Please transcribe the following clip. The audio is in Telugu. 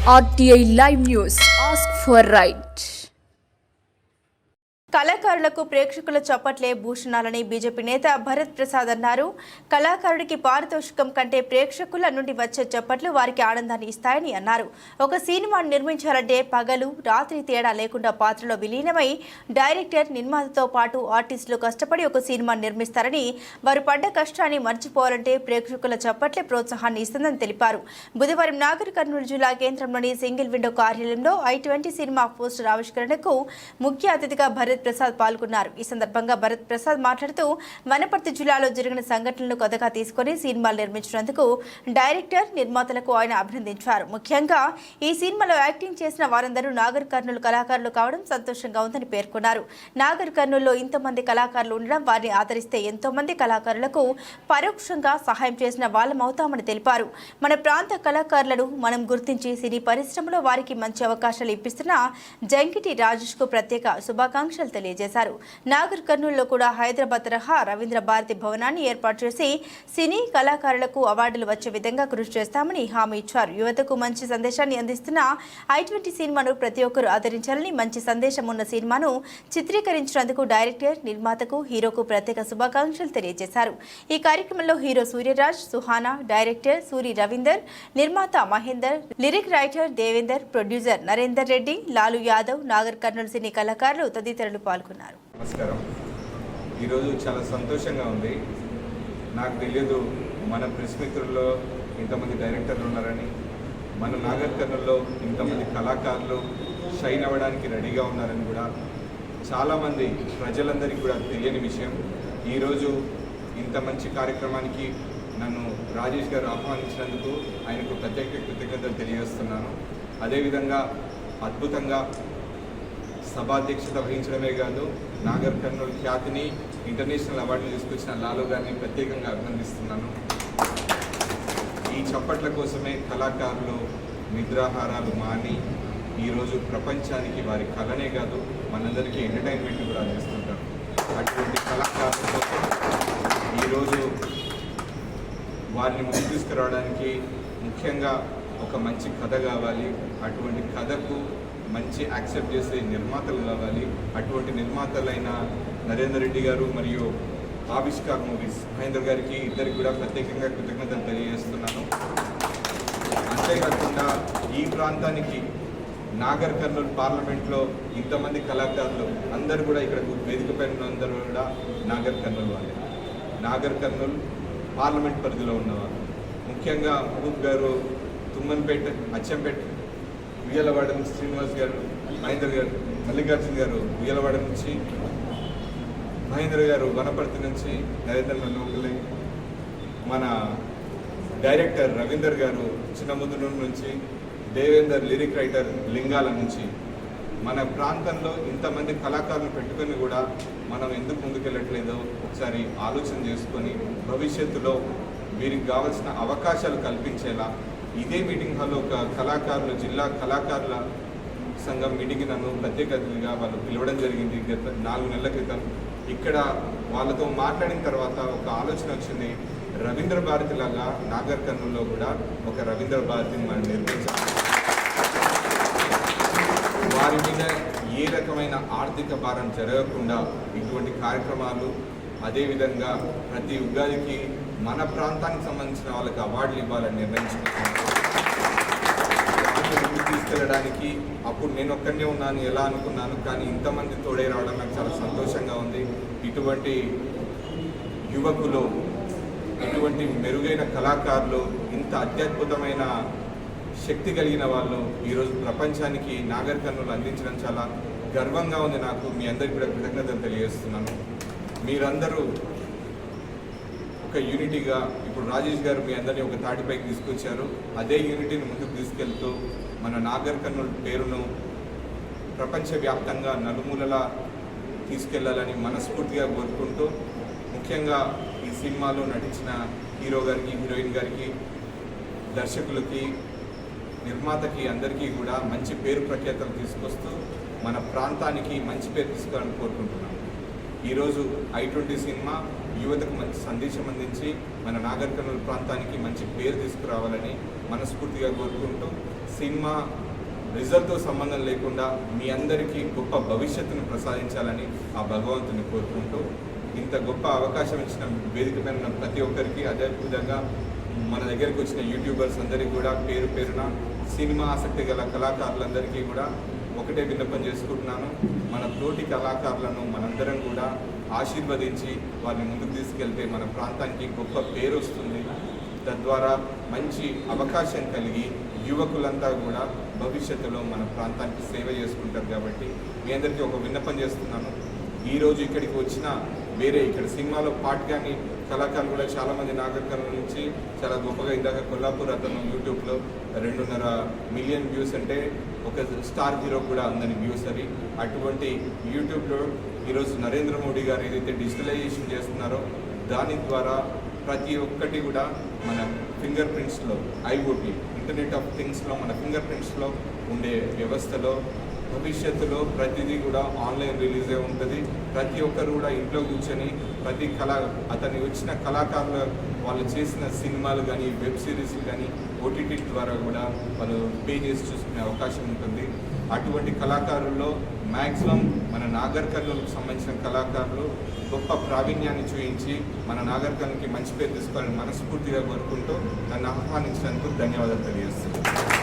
RTI Live News. Ask for right. కళాకారులకు ప్రేక్షకుల చప్పట్లే భూషణాలని బీజేపీ నేత భరత్ ప్రసాద్ అన్నారు. కళాకారుడికి పారితోషికం కంటే ప్రేక్షకుల నుండి వచ్చే చప్పట్లు వారికి ఆనందాన్ని ఇస్తాయని అన్నారు. ఒక సినిమాను నిర్మించాలంటే పగలు రాత్రి తేడా లేకుండా పాత్రలో విలీనమై డైరెక్టర్ నిర్మాతతో పాటు ఆర్టిస్టులు కష్టపడి ఒక సినిమాను నిర్మిస్తారని, వారు పడ్డ కష్టాన్ని మర్చిపోవాలంటే ప్రేక్షకుల చప్పట్లే ప్రోత్సాహాన్ని ఇస్తుందని తెలిపారు. బుధవారం నాగర్ కర్నూలు జిల్లా కేంద్రంలోని సింగిల్ విండో కార్యాలయంలో I-20 సినిమా పోస్టర్ ఆవిష్కరణకు ముఖ్య అతిథిగా భరత్ ప్రసాద్ పాల్గొన్నారు. ఈ సందర్భంగా భరత్ ప్రసాద్ మాట్లాడుతూ వనపర్తి జిల్లాలో జరిగిన సంఘటనలను కథగా తీసుకుని సినిమాలు నిర్మించినందుకు డైరెక్టర్ నిర్మాతలకు ఆయన అభినందించారు. ముఖ్యంగా ఈ సినిమాలో యాక్టింగ్ చేసిన వారందరూ నాగర్ కర్నూలు కళాకారులు కావడం సంతోషంగా ఉందని పేర్కొన్నారు. నాగర్ కర్నూలులో ఇంతమంది కళాకారులు ఉండడం, వారిని ఆదరిస్తే ఎంతో మంది కళాకారులకు పరోక్షంగా సహాయం చేసిన వాళ్ళమవుతామని తెలిపారు. మన ప్రాంత కళాకారులను మనం గుర్తించి సినీ పరిశ్రమలో వారికి మంచి అవకాశాలు ఇప్పిస్తున్న జంకిటి రాజేష్ కు ప్రత్యేక శుభాకాంక్షలు తెలియజేశారు. నాగర్ కర్నూలులో కూడా హైదరాబాద్ తరహా రవీంద్ర భారతి భవనాన్ని ఏర్పాటు చేసి సినీ కళాకారులకు అవార్డులు వచ్చే విధంగా కృషి చేస్తామని హామీ ఇచ్చారు. యువతకు మంచి సందేశాన్ని అందిస్తున్న I-20 సినిమాను ప్రతి ఒక్కరూ ఆదరించాలని, మంచి సందేశం ఉన్న సినిమాను చిత్రీకరించినందుకు డైరెక్టర్, నిర్మాతకు, హీరోకు ప్రత్యేక శుభాకాంక్షలు తెలియజేశారు. ఈ కార్యక్రమంలో హీరో సూర్యరాజ్, సుహానా, డైరెక్టర్ సూరి రవీందర్, నిర్మాత Mahender, lyric writer Devender, producer Narender Reddy, Lalu Yadav, Nagar Kurnool cine కళాకారులు తదితరులు పాల్గొన్నారు. నమస్కారం. ఈరోజు చాలా సంతోషంగా ఉంది. నాకు తెలియదు మన ప్రెస్ మిత్రుల్లో ఇంతమంది డైరెక్టర్లు ఉన్నారని, మన నాగర్ కర్నూలులో ఇంతమంది కళాకారులు షైన్ అవ్వడానికి రెడీగా ఉన్నారని కూడా చాలామంది ప్రజలందరికీ కూడా తెలియని విషయం. ఈరోజు ఇంత మంచి కార్యక్రమానికి నన్ను రాజేష్ గారు ఆహ్వానించినందుకు ఆయనకు ప్రత్యేక కృతజ్ఞతలు తెలియజేస్తున్నాను. అదేవిధంగా అద్భుతంగా సభాధ్యక్షత వహించడమే కాదు, నాగర్ కర్నూలు ఖ్యాతిని ఇంటర్నేషనల్ అవార్డులు తీసుకొచ్చిన లాలు గారిని ప్రత్యేకంగా అభినందిస్తున్నాను. ఈ చప్పట్ల కోసమే కళాకారులు నిద్రాహారాలు మాని ఈరోజు ప్రపంచానికి వారి కళనే కాదు మనందరికీ ఎంటర్టైన్మెంట్ కూడా అందిస్తుంటారు. అటువంటి కళాకారుల కోసం ఈరోజు వారిని ముందుకు తీసుకురావడానికి ముఖ్యంగా ఒక మంచి కథ కావాలి. అటువంటి కథకు మంచి యాక్సెప్ట్ చేసే నిర్మాతలు కావాలి. అటువంటి నిర్మాతలైన నరేందర్ రెడ్డి గారు మరియు ఆవిష్కార్ మూవీస్ మహేందర్ గారికి ఇద్దరికి కూడా ప్రత్యేకంగా కృతజ్ఞతలు తెలియజేస్తున్నాను. అంతేకాకుండా ఈ ప్రాంతానికి నాగర్ కర్నూలు పార్లమెంట్లో ఇంతమంది కళాకారులు అందరూ కూడా ఇక్కడ వేదిక పైన అందరూ కూడా నాగర్ కర్నూలు వాళ్ళే. నాగర్ కర్నూలు పార్లమెంట్ పరిధిలో ఉన్నవారు. ముఖ్యంగా మహబూబ్ గారు తుమ్మన్పేట, అచ్చంపేట, ఉయ్యలవాడ నుంచి శ్రీనివాస్ గారు, మహేందర్ గారు, మల్లికార్జున గారు ఉయ్యలవాడ నుంచి, మహేంద్ర గారు వనపర్తి నుంచి, నరేంద్ర నోకులే, మన డైరెక్టర్ రవీందర్ గారు చిన్నముదునూరు నుంచి, దేవేందర్ లిరిక్ రైటర్ లింగాల నుంచి. మన ప్రాంతంలో ఇంతమంది కళాకారులు పెట్టుకొని కూడా మనం ఎందుకు ముందుకెళ్ళట్లేదో ఒకసారి ఆలోచన చేసుకొని భవిష్యత్తులో వీరికి కావాల్సిన అవకాశాలు కల్పించేలా ఇదే మీటింగ్ హాల్లో ఒక కళాకారులు జిల్లా కళాకారుల సంఘం మీటింగ్ నన్ను ప్రత్యేక అతిథిగా వాళ్ళు పిలవడం జరిగింది గత 4 నెలల క్రితం. ఇక్కడ వాళ్ళతో మాట్లాడిన తర్వాత ఒక ఆలోచన వచ్చింది, రవీంద్ర భారతి లాగా నాగర్ కర్నూలులో కూడా ఒక రవీంద్ర భారతిని మనం నిర్మించాలి. వారి మీద ఏ రకమైన ఆర్థిక భారం జరగకుండా ఇటువంటి కార్యక్రమాలు, అదేవిధంగా ప్రతి ఉగాదికి మన ప్రాంతానికి సంబంధించిన వాళ్ళకి అవార్డులు ఇవ్వాలని నిర్ణయించుకుంటున్నాను. తీసుకెళ్ళడానికి అప్పుడు నేను ఒక్కనే ఉన్నాను ఎలా అనుకున్నాను, కానీ ఇంతమంది తోడై రావడం నాకు చాలా సంతోషంగా ఉంది. ఇటువంటి యువకులు, ఇటువంటి మెరుగైన కళాకారులు, ఇంత అత్యద్భుతమైన శక్తి కలిగిన వాళ్ళు ఈరోజు ప్రపంచానికి నాగర్ కర్నూలు అందించడం చాలా గర్వంగా ఉంది నాకు. మీ అందరికీ కూడా కృతజ్ఞతలు తెలియజేస్తున్నాను. మీరందరూ ఒక యూనిటీగా, ఇప్పుడు రాజేష్ గారు మీ అందరినీ ఒక తాటిపైకి తీసుకొచ్చారు. అదే యూనిటీని ముందుకు తీసుకెళ్తూ మన నాగర్ కర్నూలు పేరును ప్రపంచవ్యాప్తంగా నలుమూలలా తీసుకెళ్లాలని మనస్ఫూర్తిగా కోరుకుంటూ, ముఖ్యంగా ఈ సినిమాలో నటించిన హీరో గారికి, హీరోయిన్ గారికి, దర్శకులకి, నిర్మాతకి అందరికీ కూడా మంచి పేరు ప్రఖ్యాతలు తీసుకొస్తూ మన ప్రాంతానికి మంచి పేరు తీసుకోవాలని కోరుకుంటున్నాను. ఈరోజు I20 సినిమా యువతకు మంచి సందేశం అందించి మన నాగర్ కర్నూలు ప్రాంతానికి మంచి పేరు తీసుకురావాలని మనస్ఫూర్తిగా కోరుకుంటూ సినిమా రిజల్ట్తో సంబంధం లేకుండా మీ అందరికీ గొప్ప భవిష్యత్తును ప్రసాదించాలని ఆ భగవంతుని కోరుకుంటూ ఇంత గొప్ప అవకాశం ఇచ్చిన వేదిక మీద ఉన్న ప్రతి ఒక్కరికి అదేవిధంగా మన దగ్గరికి వచ్చిన యూట్యూబర్స్ అందరికీ కూడా పేరు పేరున సినిమా ఆసక్తి గల కళాకారులందరికీ కూడా ఒకటే విన్నపం చేసుకుంటున్నాను. మన తోటి కళాకారులను మనందరం కూడా ఆశీర్వదించి వారిని ముందుకు తీసుకెళ్తే మన ప్రాంతానికి గొప్ప పేరు వస్తుంది. తద్వారా మంచి అవకాశం కలిగి యువకులంతా కూడా భవిష్యత్తులో మన ప్రాంతానికి సేవ చేసుకుంటారు. కాబట్టి మీ అందరికీ ఒక విన్నపం చేస్తున్నాను. ఈరోజు ఇక్కడికి వచ్చిన ఇక్కడ సినిమాలో పార్ట్ కానీ కళాకారులు కూడా చాలామంది నాగర్ కర్నూలు నుంచి చాలా గొప్పగా ఇందాక కొల్లాపూర్ అతను యూట్యూబ్లో 2.5 మిలియన్ వ్యూస్ అంటే ఒక స్టార్ హీరో కూడా ఉందని వ్యూస్ అది. అటువంటి యూట్యూబ్లో ఈరోజు నరేంద్ర మోడీ గారు ఏదైతే డిజిటలైజేషన్ చేస్తున్నారో దాని ద్వారా ప్రతి ఒక్కటి కూడా మన ఫింగర్ ప్రింట్స్లో IoT ఇంటర్నెట్ ఆఫ్ థింగ్స్లో మన ఫింగర్ ప్రింట్స్లో ఉండే వ్యవస్థలో భవిష్యత్తులో ప్రతిదీ కూడా ఆన్లైన్ రిలీజే ఉంటుంది. ప్రతి ఒక్కరు కూడా ఇంట్లో కూర్చొని ప్రతి అతని వచ్చిన కళాకారులు వాళ్ళు చేసిన సినిమాలు కానీ వెబ్ సిరీస్లు కానీ OTT ద్వారా కూడా వాళ్ళు పే చేసి చూసుకునే అవకాశం ఉంటుంది. అటువంటి కళాకారుల్లో మ్యాక్సిమం మన నాగర్ కర్నూలుకు సంబంధించిన కళాకారులు గొప్ప ప్రావీణ్యాన్ని చూపించి మన నాగర్ కర్నూలుకి మంచి పేరు తీసుకోవాలని మనస్ఫూర్తిగా కోరుకుంటూ నన్ను ఆహ్వానించినందుకు ధన్యవాదాలు తెలియజేస్తున్నాను.